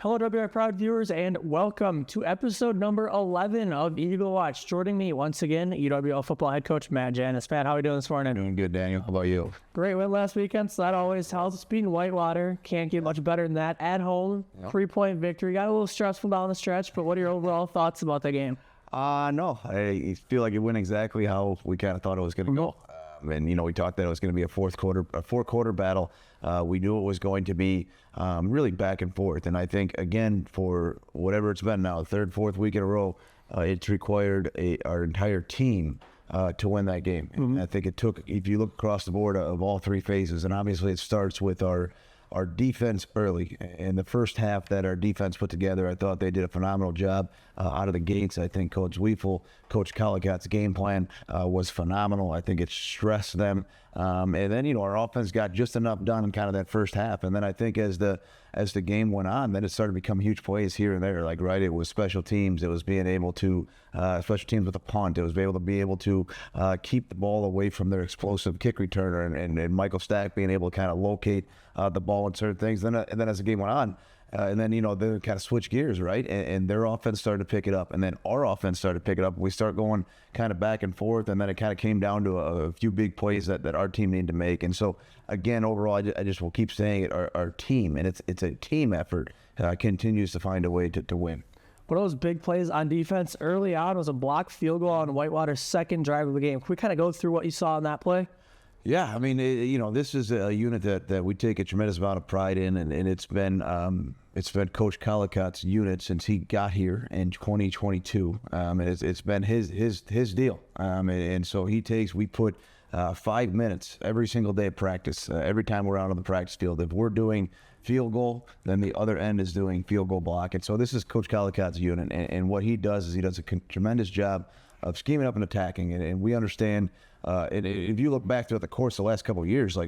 Hello, WI Proud viewers, and welcome to episode number 11 of Eagle Watch. Joining me once again, UW football head coach Matt Janus. Matt, how are you doing this morning? Doing good, Daniel. How about you? Great win last weekend, so that always helps. Beating Whitewater, can't get much better than that. At home, 3-point victory. Got a little stressful down the stretch, but what are your overall thoughts about the game? No, I feel like it went exactly how we kind of thought it was going to go. And, we talked that it was going to be a four-quarter battle. We knew it was going to be really back and forth. And I think, again, for whatever it's been now, third, fourth week in a row, it's required our entire team to win that game. And I think it took, if you look across the board of all three phases, and obviously it starts with our defense early. In the first half that our defense put together, I thought they did a phenomenal job out of the gates. I think Coach Weifel, Coach Collicott's game plan was phenomenal. I think it stressed them. And then, our offense got just enough done in kind of that first half. And then I think as the game went on, then it started to become huge plays here and there. It was special teams. It was being able to, special teams with a punt. It was able to keep the ball away from their explosive kick returner and Michael Stack being able to kind of locate the ball and certain things. And then as the game went on, and then, they kind of switch gears, right? And their offense started to pick it up. And then our offense started to pick it up. We start going kind of back and forth. And then it kind of came down to a few big plays that our team needed to make. And so, again, overall, I just will keep saying it, our team, and it's a team effort, continues to find a way to win. One of those big plays on defense early on was a blocked field goal on Whitewater's second drive of the game. Can we kind of go through what you saw in that play? Yeah, I mean, this is a unit that we take a tremendous amount of pride in, and it's been Coach Collicott's unit since he got here in 2022. And it's been his deal. And so we put 5 minutes every single day of practice. Every time we're out on the practice field, if we're doing field goal, then the other end is doing field goal block. And so this is Coach Collicott's unit, and what he does is he does a tremendous job of scheming up and attacking, and we understand. And if you look back throughout the course of the last couple of years,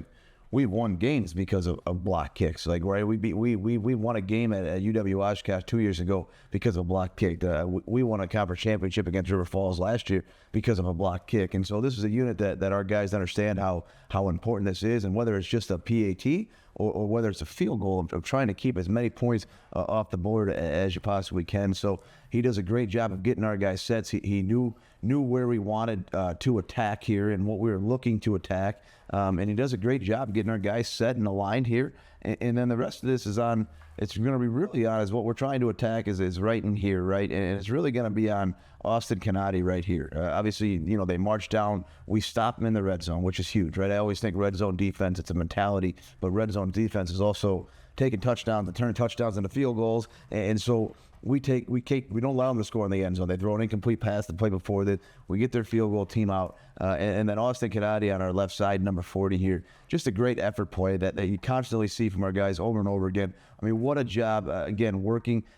we've won games because of block kicks. We won a game at UW-Whitewater 2 years ago because of a block kick. We won a conference championship against River Falls last year because of a block kick. And so this is a unit that our guys understand how important this is, and whether it's just a PAT or whether it's a field goal of trying to keep as many points off the board as you possibly can. So he does a great job of getting our guys sets. He knew where we wanted to attack here and what we were looking to attack. And he does a great job getting our guys set and aligned here. And then the rest of this is on, it's going to be really on, is what we're trying to attack is right in here, right? And it's really going to be on Austin Canati right here. Obviously, they march down. We stop them in the red zone, which is huge, right? I always think red zone defense, it's a mentality, but red zone defense is also taking touchdowns and turning touchdowns into field goals. And so we don't allow them to score in the end zone. They throw an incomplete pass the play before that. We get their field goal team out. And then Austin Canati on our left side, number 40 here. Just a great effort play that you constantly see from our guys over and over again. I mean, what a job, again,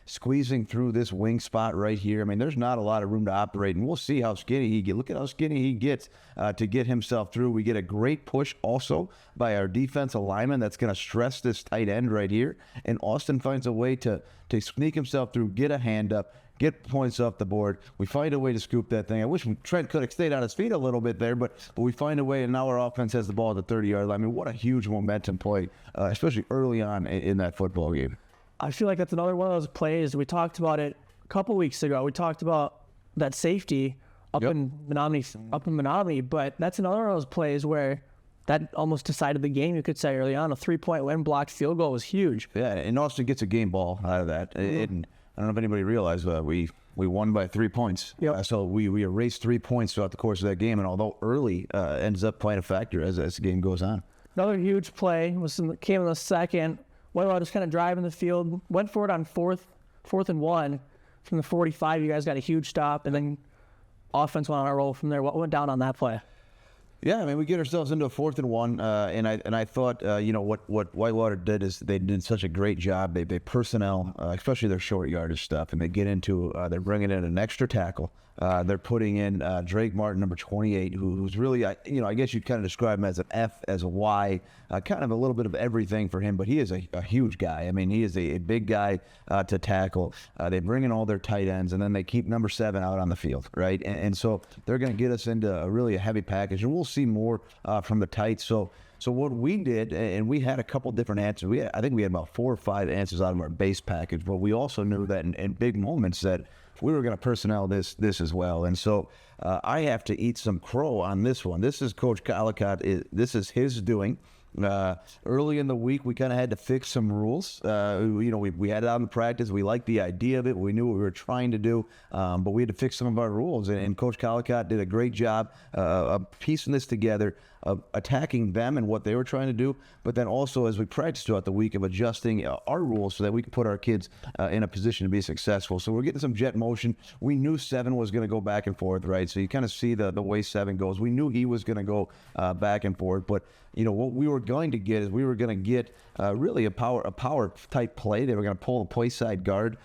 squeezing through this wing spot right here. I mean, there's not a lot of room to operate, and we'll see how skinny he gets. Look at how skinny he gets to get himself through. We get a great push also by our defensive lineman that's going to stress this tight end right here. And Austin finds a way to sneak himself through, get a hand up, get points off the board. We find a way to scoop that thing. I wish Trent could have stayed on his feet a little bit there, but we find a way, and now our offense has the ball at the 30-yard line. I mean, what a huge momentum play, especially early on in that football game. I feel like that's another one of those plays. We talked about it a couple weeks ago. We talked about that safety up in Menominee, but that's another one of those plays where that almost decided the game, you could say, early on. A 3-point win, blocked field goal was huge. Yeah, and Austin gets a game ball out of that. And I don't know if anybody realized, but we won by 3 points. Yep. So we erased 3 points throughout the course of that game, and although early ends up playing a factor as the game goes on. Another huge play came in the second. Whitewater just kind of driving the field, went for it on fourth and 1 from the 45. You guys got a huge stop, and then offense went on a roll from there. What went down on that play? Yeah, I mean, we get ourselves into a 4th and 1, and I thought, what Whitewater did is they did such a great job. They personnel, especially their short yardage stuff, and they get into, they're bringing in an extra tackle. They're putting in Drake Martin, number 28, who's really, I guess you'd kind of describe him as an F, as a Y, kind of a little bit of everything for him, but he is a huge guy. I mean, he is a big guy to tackle. They bring in all their tight ends, and then they keep number 7 out on the field, right? And so they're going to get us into a really heavy package, and we'll see more from the tights. So So what we did, and we had a couple different answers. I think we had about 4 or 5 answers out of our base package, but we also knew that in big moments that we were going to personnel this as well. And so I have to eat some crow on this one. This is Coach Collicott. This is his doing. Early in the week, we kind of had to fix some rules. We had it out in practice. We liked the idea of it. We knew what we were trying to do, but we had to fix some of our rules. And Coach Collicott did a great job of piecing this together, of attacking them and what they were trying to do, but then also as we practiced throughout the week of adjusting our rules so that we could put our kids in a position to be successful. So we're getting some jet motion. We knew 7 was going to go back and forth, right? So you kind of see the way 7 goes. We knew he was going to go back and forth, but what we were going to get is we were going to get really a power type play. They were going to pull a play side guard.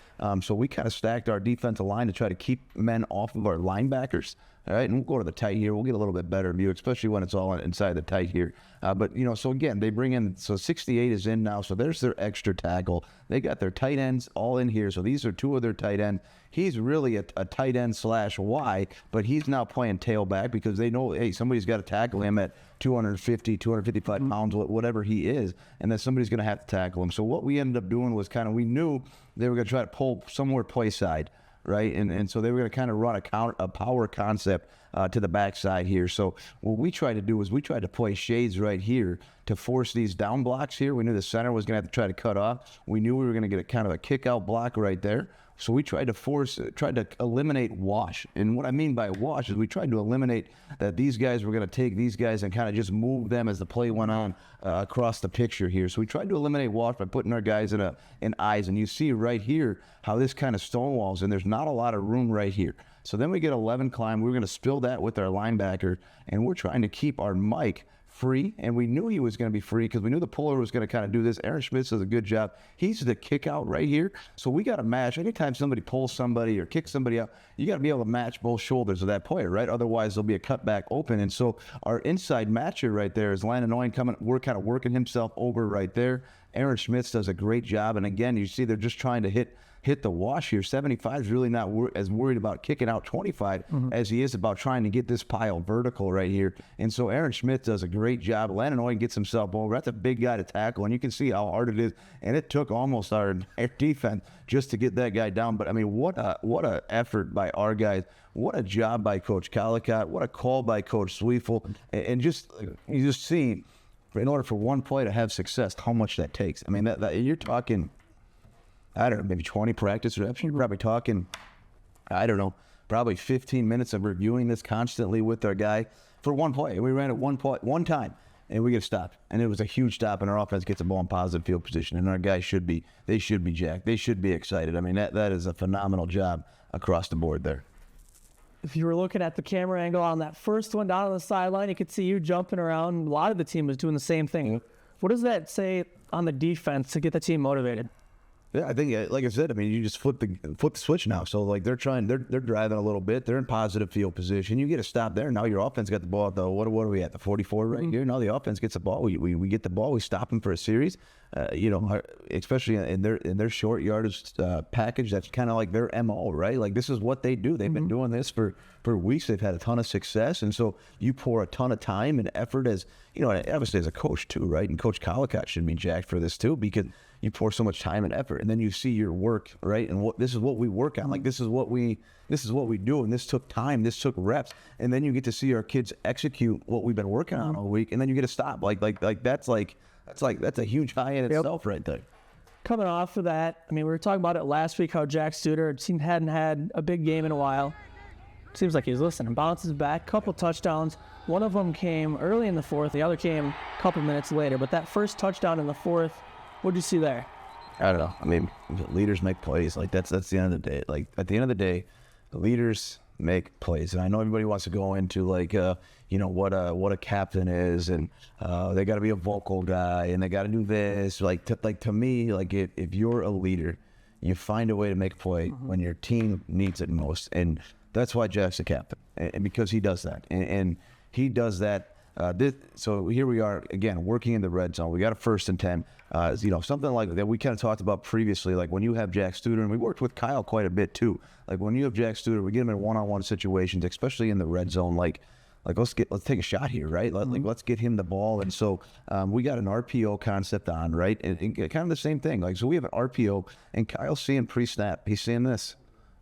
So we kind of stacked our defensive line to try to keep men off of our linebackers. All right, and we'll go to the tight here. We'll get a little bit better view, especially when it's all inside the tight here. But so again, they bring in, so 68 is in now, so there's their extra tackle. They got their tight ends all in here, so these are 2 of their tight ends. He's really a tight end / Y, but he's now playing tailback because they know, hey, somebody's got to tackle him at 250, 255 pounds, whatever he is, and then somebody's going to have to tackle him. So what we ended up doing was we knew they were going to try to pull somewhere play side. Right, and so they were going to kind of run a power concept to the backside here. So what we tried to do was we tried to play shades right here to force these down blocks here. We knew the center was going to have to try to cut off. We knew we were going to get a kind of a kick out block right there. So we tried to eliminate wash. And what I mean by wash is we tried to eliminate that these guys were going to take these guys and kind of just move them as the play went on across the picture here. So we tried to eliminate wash by putting our guys in eyes. And you see right here how this kind of stonewalls, and there's not a lot of room right here. So then we get 11 climb. We're going to spill that with our linebacker, and we're trying to keep our Mike free, and we knew he was going to be free because we knew the puller was going to kind of do this. Aaron Schmitz does a good job. He's the kick out right here. So we got to match. Anytime somebody pulls somebody or kicks somebody out, you got to be able to match both shoulders of that player, right? Otherwise, there'll be a cutback open. And so our inside matcher right there is Landon Owen coming. We're kind of working himself over right there. Aaron Schmitz does a great job. And again, you see they're just trying to hit the wash here. 75 is really not as worried about kicking out 25 as he is about trying to get this pile vertical right here. And so Aaron Schmidt does a great job. Landon Owen gets himself over. That's a big guy to tackle, and you can see how hard it is. And it took almost our defense just to get that guy down. But I mean, what a effort by our guys. What a job by Coach Collicott. What a call by Coach Sweefel. And just you just see, in order for one play to have success, how much that takes. I mean, that you're talking, I don't know, maybe 20 practice reps. You're probably talking, I don't know, probably 15 minutes of reviewing this constantly with our guy for one play. We ran it one time, and we get a stop. And it was a huge stop, and our offense gets the ball in positive field position. And our guys should be jacked. They should be excited. I mean, that is a phenomenal job across the board there. If you were looking at the camera angle on that first one down on the sideline, you could see you jumping around. A lot of the team was doing the same thing. What does that say on the defense to get the team motivated? Yeah, I think, like I said, I mean, you just flip the switch now. So, like, they're driving a little bit. They're in positive field position. You get a stop there. Now your offense got the ball at what are we at, the 44 right here? Now the offense gets the ball. We get the ball. We stop them for a series. Especially in their short yardage package, that's kind of like their MO, right? Like, this is what they do. They've been doing this for weeks. They've had a ton of success, and so you pour a ton of time and effort as, obviously as a coach too, right? And Coach Collicott should be jacked for this too, because you pour so much time and effort, and then you see your work, right? And this is what we work on. Like, this is what we do, and this took time, this took reps, and then you get to see our kids execute what we've been working on all week, and then you get to stop. Like that's a huge high in itself right there. Coming off of that, I mean, we were talking about it last week, how Jack Studer hadn't had a big game in a while. Seems like he's listening. Bounces back, couple touchdowns. One of them came early in the fourth. The other came a couple minutes later. But that first touchdown in the fourth, what did you see there? I don't know. I mean, leaders make plays. Like, that's the end of the day. Like, at the end of the day, the leaders make plays. And I know everybody wants to go into, like, what a captain is, and they got to be a vocal guy, and they got to do this. To me, like, if you're a leader, you find a way to make a play when your team needs it most. And that's why Jack's a captain, and because he does that. And he does that. So here we are, again, working in the red zone. We got a 1st and 10. Something like that we kind of talked about previously, like when you have Jack Studer, and we worked with Kyle quite a bit too. Like when you have Jack Studer, we get him in one-on-one situations, especially in the red zone. Like like let's take a shot here, right? Let's get him the ball. And so we got an RPO concept on, right? And kind of the same thing. Like, so we have an RPO, and Kyle's seeing pre-snap. He's seeing this,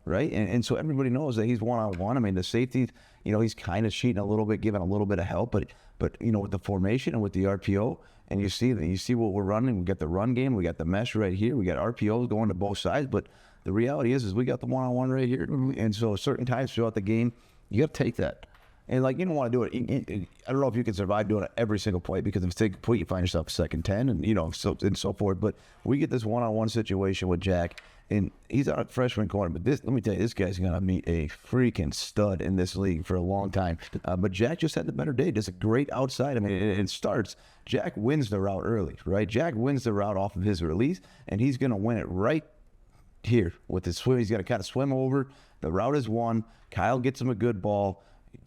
right? And so everybody knows that he's one-on-one. I mean, the safety, he's kind of cheating a little bit, giving a little bit of help, but with the formation and with the RPO, and you see what we're running. We got the run game, we got the mesh right here, we got RPOs going to both sides, but the reality is we got the one-on-one right here. And so certain times throughout the game, you got to take that. And like, you don't want to do it. I don't know if you can survive doing it every single play, because if it's a point, you find yourself a 2nd 10 and so forth. But we get this one-on-one situation with Jack, and he's our freshman corner. But let me tell you, this guy's going to meet a freaking stud in this league for a long time. But Jack just had the better day. Does a great outside. I mean, it starts. Jack wins the route early, right? Jack wins the route off of his release, and he's going to win it right here with his swim. He's got to kind of swim over. The route is won. Kyle gets him a good ball.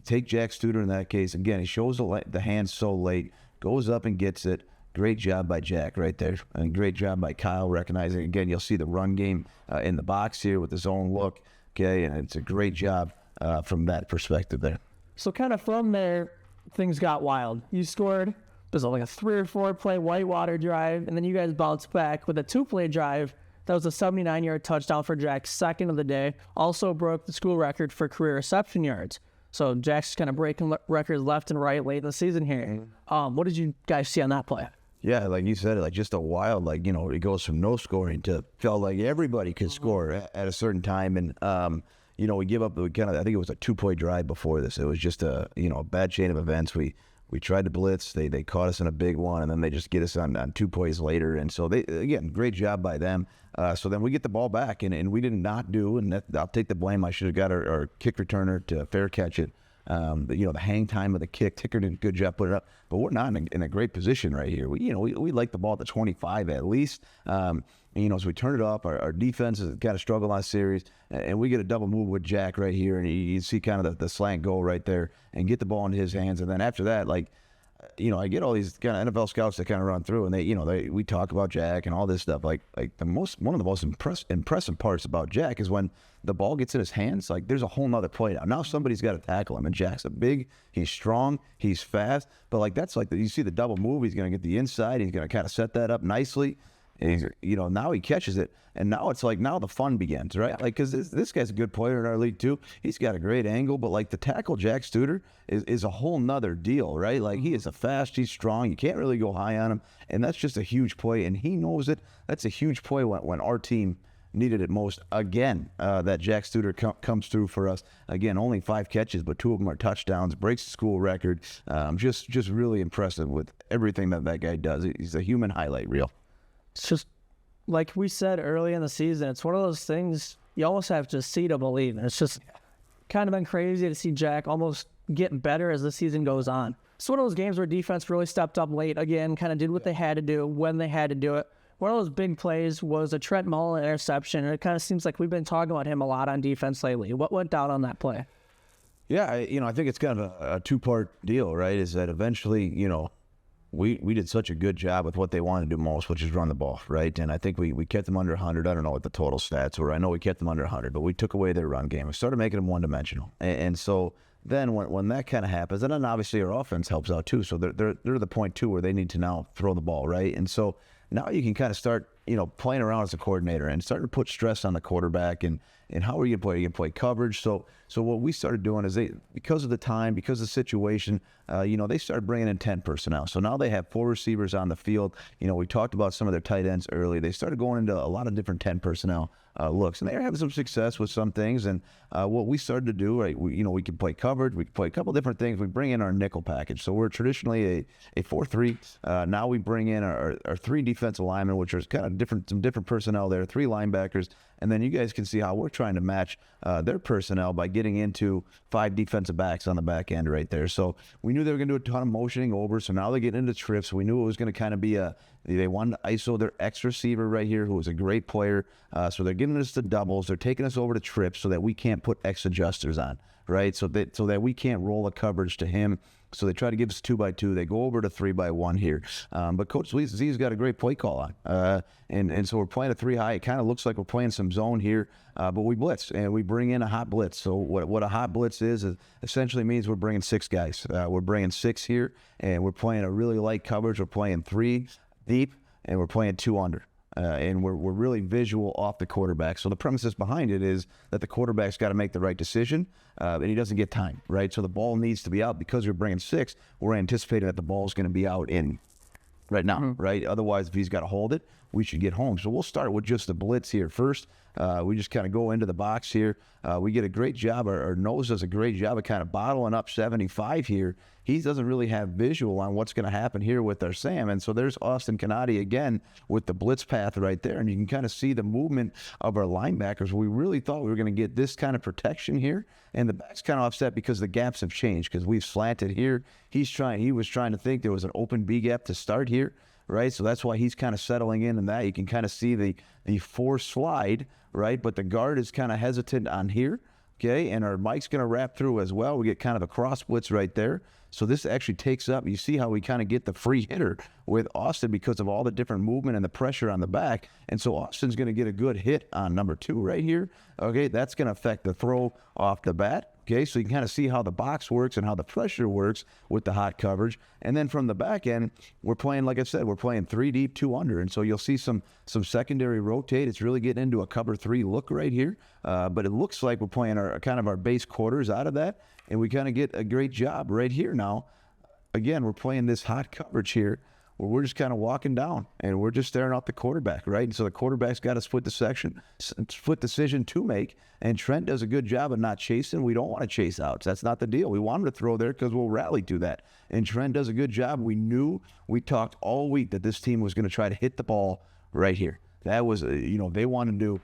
Take Jack Studer in that case. Again, he shows the hand so late, goes up and gets it. Great job by Jack right there. And great job by Kyle recognizing. Again, you'll see the run game in the box here with his own look. Okay, and it's a great job from that perspective there. So kind of from there, things got wild. You scored. There's like a 3 or 4 play Whitewater drive, and then you guys bounced back with a 2-play drive. That was a 79-yard touchdown for Jack's 2nd of the day. Also broke the school record for career reception yards. So Jack's kind of breaking records left and right late in the season here. What did you guys see on that play? Yeah, like you said, like just a wild, like, it goes from no scoring to felt like everybody could score at a certain time. And, we give up, I think it was a 2-point drive before this. It was just a bad chain of events. We tried to blitz. They caught us in a big one, and then they just get us on 2 plays later. And so again, great job by them. So then we get the ball back, and we did not do, and I'll take the blame. I should have got our kick returner to fair catch it. The hang time of the kick, Ticker did a good job putting it up, but we're not in a great position right here. We like the ball at the 25 at least. As we turn it up, our defense has got to struggle on series, and we get a double move with Jack right here, and you see kind of the slant goal right there, and get the ball into his hands, and then after that, I get all these kind of NFL scouts that kind of run through, and we talk about Jack and all this stuff. One of the most impressive parts about Jack is when the ball gets in his hands. Like, there's a whole nother play now. Now somebody's got to tackle him, and Jack's he's strong, he's fast, but that's you see the double move. He's going to get the inside. He's going to kind of set that up nicely. And now he catches it, and now it's now the fun begins, right? Because this guy's a good player in our league too. He's got a great angle, but to tackle Jack Studer is a whole nother deal, right? He is he's strong. You can't really go high on him, and that's just a huge play, and he knows it. That's a huge play when our team needed it most. Again, that Jack Studer comes through for us. Again, only 5 catches, but 2 of them are touchdowns. Breaks the school record. Just really impressive with everything that guy does. He's a human highlight reel. It's just like we said early in the season, it's one of those things you almost have to see to believe. And it's just kind of been crazy to see Jack almost get better as the season goes on. It's one of those games where defense really stepped up late again, kind of did what they had to do when they had to do it. One of those big plays was a Trent Mullen interception, and it kind of seems like we've been talking about him a lot on defense lately. What went down on that play? Yeah, I think it's kind of a 2-part deal, right? Is that eventually, we did such a good job with what they wanted to do most, which is run the ball, right? And I think we kept them under 100. I don't know what the total stats were. I know we kept them under 100, but we took away their run game. We started making them one-dimensional. And so then when that kind of happens, and then obviously our offense helps out too. So they're at the point too where they need to now throw the ball, right? And so now you can kind of start, playing around as a coordinator and starting to put stress on the quarterback and how are you going to play? You can play coverage. So what we started doing is because of the time, because of the situation, they started bringing in 10 personnel. So now they have 4 receivers on the field. We talked about some of their tight ends early. They started going into a lot of different 10 personnel looks, and they're having some success with some things. And what we started to do, right, we can play coverage. We can play a couple different things. We bring in our nickel package. So we're traditionally a 4-3. Now we bring in our 3 defensive linemen, which are kind of some different personnel there, 3 linebackers. And then you guys can see how we're trying to match their personnel by getting into 5 defensive backs on the back end right there. So we knew they were going to do a ton of motioning over. So now they're getting into trips. We knew it was going to kind of be they wanted to ISO their X receiver right here, who was a great player. So they're getting us to doubles. They're taking us over to trips so that we can't put X adjusters on, right? So that we can't roll a coverage to him. So they try to give us 2x2. They go over to 3x1 here. But Coach Z's got a great play call on. And so we're playing a 3 high. It kind of looks like we're playing some zone here, but we blitz, and we bring in a hot blitz. So what a hot blitz is essentially means we're bringing 6 guys. We're bringing 6 here, and we're playing a really light coverage. We're playing 3 deep, and we're playing 2 under. And we're really visual off the quarterback. So the premises behind it is that the quarterback's got to make the right decision, and he doesn't get time, right? So the ball needs to be out. Because we're bringing 6, we're anticipating that the ball's going to be out in right now, right? Otherwise, if he's got to hold it, we should get home. So we'll start with just the blitz here first. We just kind of go into the box here. We get a great job. Our nose does a great job of kind of bottling up 75 here. He doesn't really have visual on what's going to happen here with our Sam. And so there's Austin Canati again with the blitz path right there. And you can kind of see the movement of our linebackers. We really thought we were going to get this kind of protection here. And the back's kind of upset because the gaps have changed because we've slanted here. He was trying to think there was an open B gap to start here, right? So that's why he's kind of settling in that. You can kind of see the force slide, right? But the guard is kind of hesitant on here, okay? And our Mike's going to wrap through as well. We get kind of a cross blitz right there. So this actually takes up, you see how we kind of get the free hitter with Austin because of all the different movement and the pressure on the back. And so Austin's going to get a good hit on number 2 right here. Okay, that's going to affect the throw off the bat. Okay, so you can kind of see how the box works and how the pressure works with the hot coverage. And then from the back end, we're playing, like I said, we're playing 3 deep, 2 under. And so you'll see some secondary rotate. It's really getting into a cover 3 look right here. But it looks like we're playing our base quarters out of that. And we kind of get a great job right here now. Again, we're playing this hot coverage here where we're just kind of walking down and we're just staring out the quarterback, right? And so the quarterback's got a split decision to make. And Trent does a good job of not chasing. We don't want to chase outs. That's not the deal. We want him to throw there because we'll rally to that. And Trent does a good job. We talked all week that this team was going to try to hit the ball right here. That was, they wanted to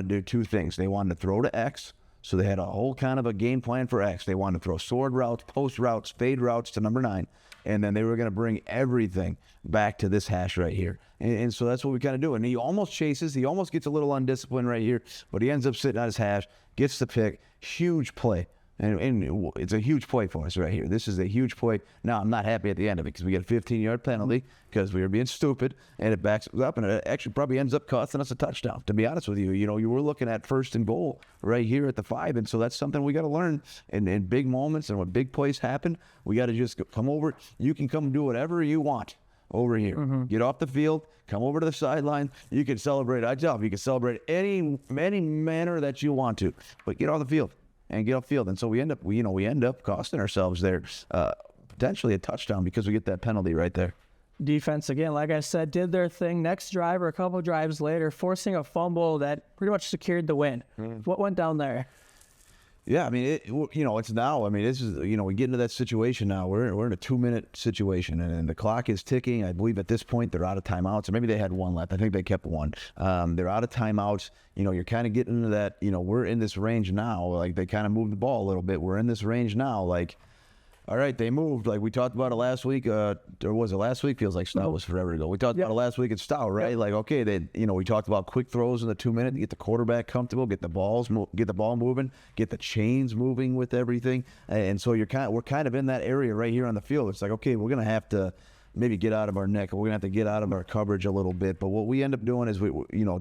do 2 things. They wanted to throw to X. So they had a whole kind of a game plan for X. They wanted to throw sword routes, post routes, fade routes to number 9. And then they were going to bring everything back to this hash right here. And so that's what we kind of do. And he almost chases. He almost gets a little undisciplined right here. But he ends up sitting on his hash, gets the pick. Huge play. And it's a huge play for us right here. This is a huge play. Now, I'm not happy at the end of it because we get a 15-yard penalty because we were being stupid, and it backs us up, and it actually probably ends up costing us a touchdown, to be honest with you. You were looking at 1st and goal right here at the 5, and so that's something we got to learn in big moments and when big plays happen. We got to just come over. You can come do whatever you want over here. Get off the field, come over to the sideline. You can celebrate. I tell you, you can celebrate any manner that you want to, but get off the field. And get off field. And so we end up costing ourselves there potentially a touchdown because we get that penalty right there. Defense, again, like I said, did their thing. Next drive or a couple drives later, forcing a fumble that pretty much secured the win. What went down there? Yeah, I mean, it's now. I mean, this is, we get into that situation now. We're in a 2-minute situation, and the clock is ticking. I believe at this point they're out of timeouts, or maybe they had 1 left. I think they kept 1. They're out of timeouts. You're kind of getting into that. We're in this range now. Like they kind of moved the ball a little bit. We're in this range now. Like, all right, they moved. Like we talked about it last week. Or was it last week? Feels like Stout was forever ago. We talked about it last week at Stout, right? Yep. Like, okay, we talked about quick throws in the 2 minutes to get the quarterback comfortable, get the ball moving, get the chains moving with everything. And so we're kind of in that area right here on the field. It's like, okay, we're gonna have to maybe get out of our neck. We're gonna have to get out of our coverage a little bit. But what we end up doing is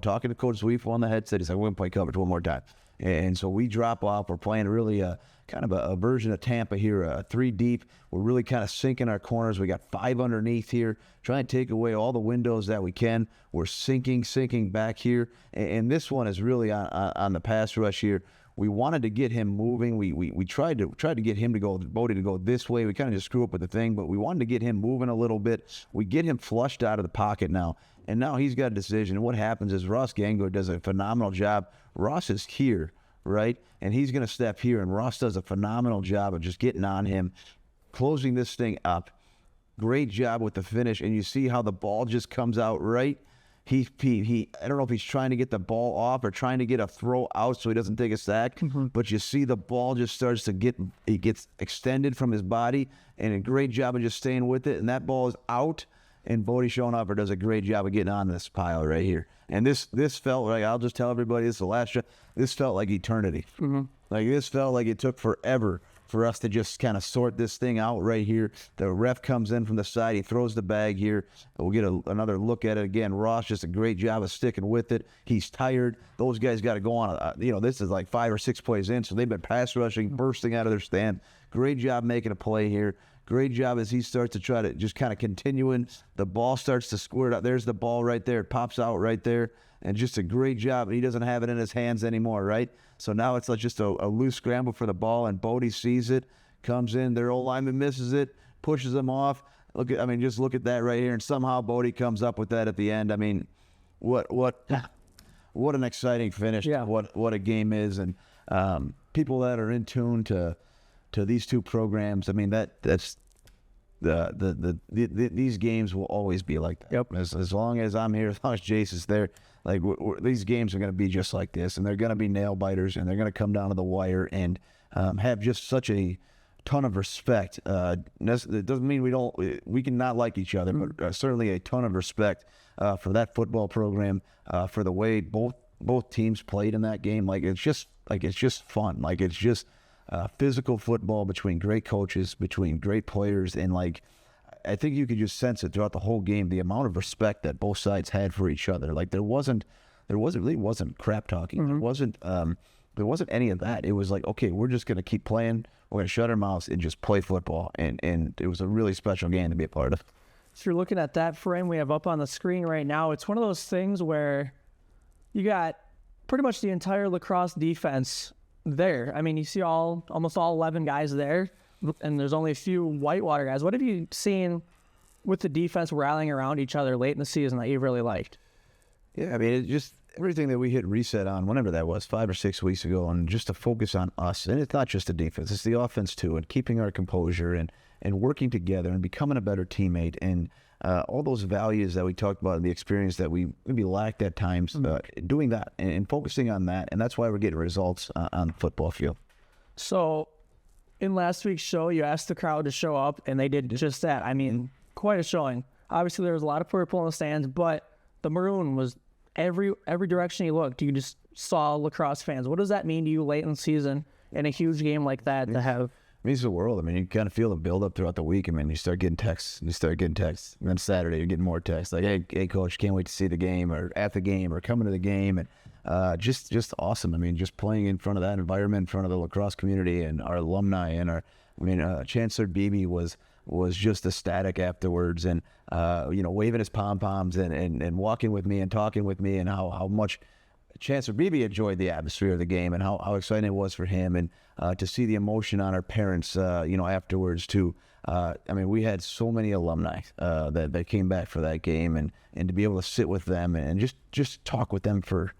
talking to Coach Sweep on the headset. He's like, we're gonna play coverage one more time. And so we drop off. We're playing really kind of a version of Tampa here, 3 deep. We're really kind of sinking our corners. We got 5 underneath here, trying to take away all the windows that we can. We're sinking back here. And this one is really on the pass rush here. We wanted to get him moving. We tried to get him to go, Bodie to go this way. We kind of just screw up with the thing, but we wanted to get him moving a little bit. We get him flushed out of the pocket now. And now he's got a decision. And what happens is Ross Gango does a phenomenal job. Ross is here, right? And he's going to step here. And Ross does a phenomenal job of just getting on him, closing this thing up. Great job with the finish. And you see how the ball just comes out right. He I don't know if he's trying to get the ball off or trying to get a throw out so he doesn't take a sack, but you see the ball just starts to gets extended from his body, and a great job of just staying with it. And that ball is out. And Bodie Schoenhofer does a great job of getting on this pile right here. And this felt like, I'll just tell everybody, this is the last shot. This felt like eternity. Like this felt like it took forever for us to just kind of sort this thing out right here. The ref comes in from the side. He throws the bag here. We'll get another look at it again. Ross, just a great job of sticking with it. He's tired. Those guys got to go on. This is like 5 or 6 plays in, so they've been pass rushing, bursting out of their stand. Great job making a play here. Great job as he starts to try to just kind of continuing. The ball starts to squirt out. There's the ball right there. It pops out right there. And just a great job. He doesn't have it in his hands anymore, right? So now it's like just a loose scramble for the ball, and Bodie sees it, comes in. Their old lineman misses it, pushes him off. Just look at that right here. And somehow Bodie comes up with that at the end. I mean, what an exciting finish. Yeah. What a game is. And people that are in tune to these two programs, I mean, that's these games will always be like that. Yep. As long as I'm here, as long as Jace is there, like these games are going to be just like this, and they're going to be nail biters, and they're going to come down to the wire and have just such a ton of respect. It doesn't mean we can not like each other, but certainly a ton of respect for that football program, for the way both teams played in that game. It's just fun. It's just physical football between great coaches, between great players, and I think you could just sense it throughout the whole game, the amount of respect that both sides had for each other. There really wasn't crap talking. Mm-hmm. There wasn't any of that. It was like, okay, we're just going to keep playing. We're going to shut our mouths and just play football. And it was a really special game to be a part of. If you're looking at that frame we have up on the screen right now, it's one of those things where you got pretty much the entire lacrosse defense there. I mean, you see almost all 11 guys there, and there's only a few Whitewater guys. What have you seen with the defense rallying around each other late in the season that you really liked? Yeah, I mean, it just everything that we hit reset on, whenever that was, 5 or 6 weeks ago, and just to focus on us. And it's not just the defense, it's the offense too, and keeping our composure and working together and becoming a better teammate, and all those values that we talked about and the experience that we maybe lacked at times, doing that and focusing on that. And that's why we're getting results on the football field. So in last week's show, you asked the crowd to show up, and they did just that. I mean, quite a showing. Obviously, there was a lot of purple in the stands, but the maroon was every direction you looked. You just saw lacrosse fans. What does that mean to you late in the season in a huge game like that to have? It means the world. I mean, you kind of feel the build-up throughout the week. I mean, you start getting texts. And then Saturday, you're getting more texts. Like, hey, coach, can't wait to see the game, or at the game, or coming to the game. And just awesome. I mean, just playing in front of that environment, in front of the lacrosse community and our alumni. And Chancellor Beebe was just ecstatic afterwards, and waving his pom-poms and walking with me and talking with me, and how much Chancellor Beebe enjoyed the atmosphere of the game, and how exciting it was for him, and to see the emotion on our parents afterwards too. We had so many alumni that came back for that game, and to be able to sit with them and just talk with them for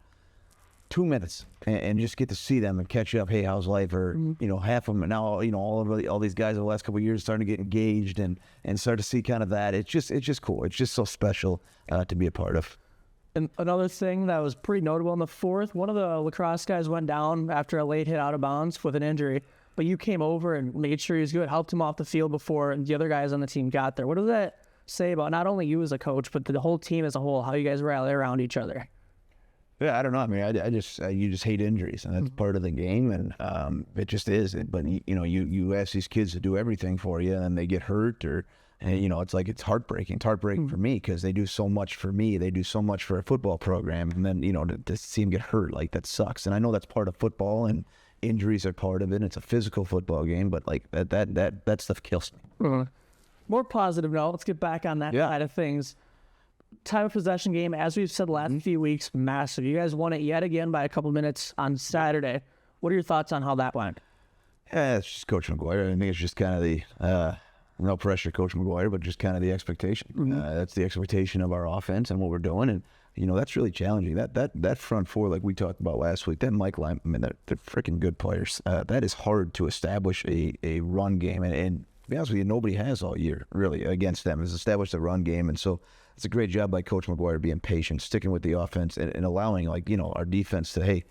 2 minutes and just get to see them and catch up. Hey, how's life? Or half of them now. All these guys over the last couple of years starting to get engaged and start to see kind of that. It's just cool. It's just so special to be a part of. And another thing that was pretty notable in the fourth, one of the lacrosse guys went down after a late hit out of bounds with an injury, but you came over and made sure he was good, helped him off the field before the other guys on the team got there. What does that say about not only you as a coach, but the whole team as a whole, how you guys rally around each other? Yeah, I don't know. I mean, you just hate injuries, and that's part of the game, and it just is. But you ask these kids to do everything for you, and they get hurt, or it's heartbreaking. It's heartbreaking for me because they do so much for me. They do so much for a football program, and then to see them get hurt, that sucks. And I know that's part of football, and injuries are part of it. It's a physical football game, but that stuff kills me. More positive note. Let's get back on that side of things. Time of possession game, as we've said the last few weeks, massive. You guys won it yet again by a couple minutes on Saturday. What are your thoughts on how that went? Yeah, it's just Coach McGuire. I think it's just kind of the no pressure, Coach McGuire, but just kind of the expectation. That's the expectation of our offense and what we're doing, and that's really challenging. That front four, like we talked about last week, that Mike line, they're freaking good players. That is hard to establish a run game, and to be honest with you, nobody has all year really against them. Has established a run game, and so it's a great job by Coach McGuire being patient, sticking with the offense, and allowing our defense to, hey,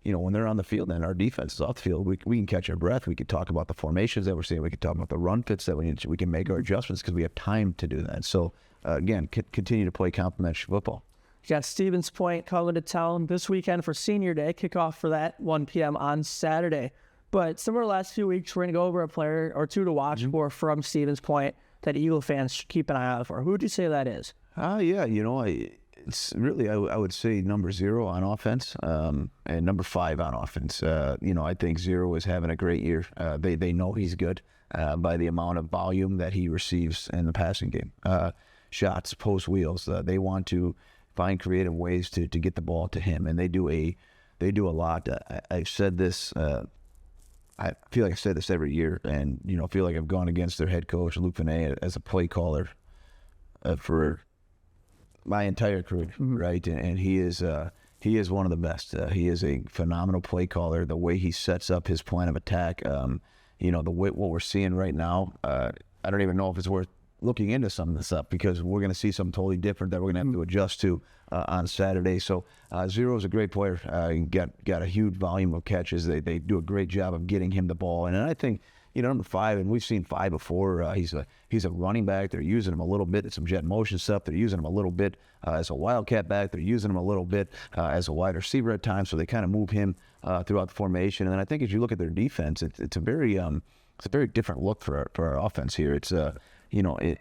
when they're on the field and our defense is off the field, we can catch our breath. We could talk about the formations that we're seeing. We could talk about the run fits that we can make our adjustments because we have time to do that. So again, continue to play complementary football. You got Stevens Point coming to town this weekend for Senior Day. Kickoff for that 1 p.m. on Saturday. But similar to the last few weeks, we're going to go over a player or two to watch for from Stevens Point that Eagle fans should keep an eye out for. Who would you say that is? Yeah, it's really, I would say number 0 on offense and number 5 on offense. I think 0 is having a great year. They know he's good by the amount of volume that he receives in the passing game. Shots, post wheels. They want to find creative ways to get the ball to him, and they do a lot. I've said this. I feel like I said this every year, and I feel like I've gone against their head coach Luke Finet as a play caller for my entire career, right? And he is one of the best. He is a phenomenal play caller. The way he sets up his plan of attack, what we're seeing right now, I don't even know if it's worth looking into some of this stuff because we're going to see something totally different that we're going to have to adjust to on Saturday. So 0 is a great player. Got a huge volume of catches. They do a great job of getting him the ball. And I think, number 5, and we've seen 5 before. He's a running back. They're using him a little bit. It's some jet motion stuff. They're using him a little bit as a wildcat back. They're using him a little bit as a wide receiver at times. So they kind of move him throughout the formation. And then I think as you look at their defense, it's a very different look for our offense here. It's it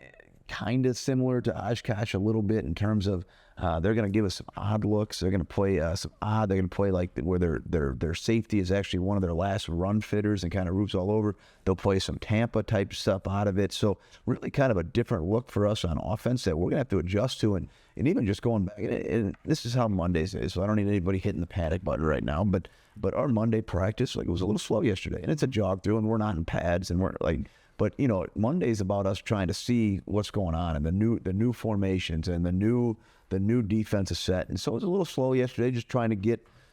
kind of similar to Oshkosh a little bit in terms of they're going to give us some odd looks. They're going to play some odd. They're going to play like where their safety is actually one of their last run fitters and kind of roots all over. They'll play some Tampa type stuff out of it. So really kind of a different look for us on offense that we're going to have to adjust to. And even just going back, and this is how Mondays is. So I don't need anybody hitting the panic button right now. But our Monday practice, it was a little slow yesterday, and it's a jog through, and we're not in pads, and we're like. But Monday's about us trying to see what's going on and the new formations and the new defensive set. And so it was a little slow yesterday, just we're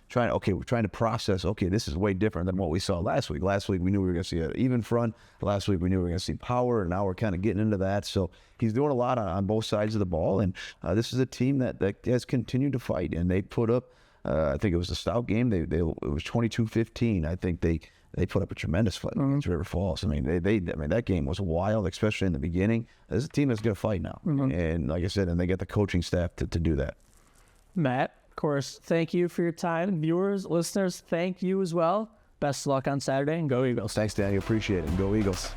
trying to process. Okay, this is way different than what we saw last week. Last week we knew we were going to see an even front. Last week we knew we were going to see power, and now we're kind of getting into that. So he's doing a lot on both sides of the ball, and this is a team that has continued to fight, and they put up. I think it was the Stout game. It was 22-15. I think they put up a tremendous fight against River Falls. I mean, that game was wild, especially in the beginning. This is a team that's going to fight now, and like I said, and they get the coaching staff to do that. Matt, of course, thank you for your time. Viewers, listeners, thank you as well. Best of luck on Saturday, and go Eagles. Thanks, Daniel. Appreciate it. And go Eagles.